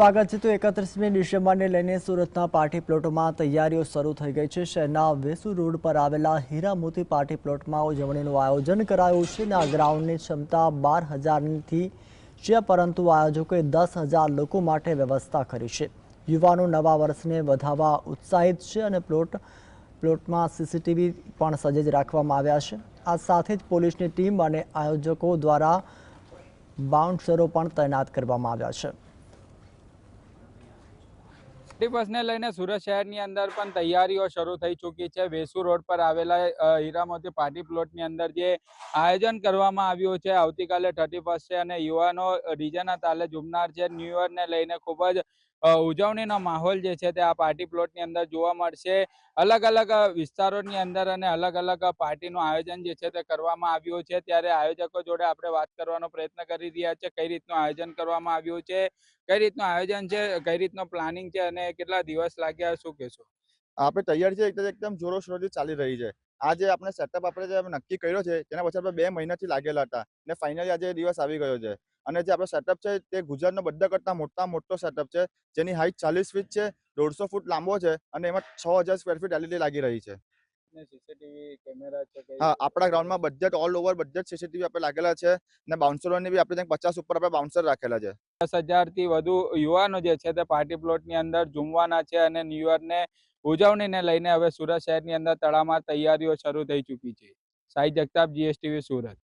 સ્વાગત છે તો 31મી ડિસેમ્બરને લઈને સુરતના પાર્ટી પ્લોટમાં તૈયારીઓ શરૂ થઈ ગઈ છે। શહેરના વેસુ રોડ પર આવેલા હીરા મોતી પાર્ટી પ્લોટમાં ઉજવણીનું આયોજન કરાયું છે અને આ ગ્રાઉન્ડની ક્ષમતા 12,000ની છે, પરંતુ આયોજકોએ 10,000 લોકો માટે વ્યવસ્થા કરી છે। યુવાનો નવા વર્ષને વધાવવા ઉત્સાહિત છે અને પ્લોટમાં સીસીટીવી પણ સજ્જ રાખવામાં આવ્યા છે। આ સાથે જ પોલીસની ટીમ અને આયોજકો દ્વારા બાઉન્સરો પણ તૈનાત કરવામાં આવ્યા છે। બસને લઈને સુરત શહેરની અંદર પણ તૈયારીઓ શરૂ થઈ ચૂકી છે। વેસુ રોડ પર આવેલા હીરામોતી પાર્ટી પ્લોટની અંદર જે આયોજન કરવામાં આવ્યું છે, આવતીકાલે 31 છે અને યુવાનો ડીજેના તાલે ઝૂમનાર છે। ન્યૂ યરને લઈને ખૂબ જ ઉજવણીનો માહોલ જે છે તે આ પાર્ટી પ્લોટની અંદર જોવા મળશે। અલગ અલગ વિસ્તારોની અંદર અને અલગ અલગ પાર્ટીનું આયોજન જે છે તે કરવામાં આવ્યું છે। ત્યારે આયોજકો જોડે આપણે વાત કરવાનો પ્રયત્ન કરી રહ્યા છે, કઈ રીતનું આયોજન કરવામાં આવ્યું છે, કઈ રીતનું આયોજન છે, કઈ રીતનું પ્લાનિંગ છે અને કેટલા દિવસ લાગ્યા, શું કહેશો? આપણે તૈયારી છે એકદમ જોરો શોરોથી ચાલી રહી છે। આ જે આપણે સેટઅપ આપણે જે નક્કી કર્યો છે તેના પછી આપણે 2 મહિનાથી લાગેલા હતા ને ફાઇનલી આજે દિવસ આવી ગયો છે। અને જે આપણો સેટઅપ છે તે ગુજરાતનો બધા કરતાં મોટો સેટઅપ છે, જેની હાઇટ 40 ફીટ છે, 150 ફૂટ લાંબો છે અને એમાં 6,000 સ્ક્વેર ફીટ LED લાગી રહી છે। સીસીટીવી કેમેરા છે? હા, આપણા ગ્રાઉન્ડમાં બધા જ ઓલ ઓવર બધા જ સીસીટીવી આપણે લાગેલા છે ને બાઉન્સરોની બી આપણે 50 ઉપર આપણે બાઉન્સર રાખેલા છે। 10,000થી વધુ યુવાનો જે છે તે પાર્ટી પ્લોટની અંદર ઝૂમવાના છે અને ન્યૂ યરને ઉજવણીને લઈને હવે સુરત શહેરની અંદર તડામાર તૈયારીઓ શરૂ થઈ ચૂકી છે। સાઈ જગતાપ, GSTV સુરત।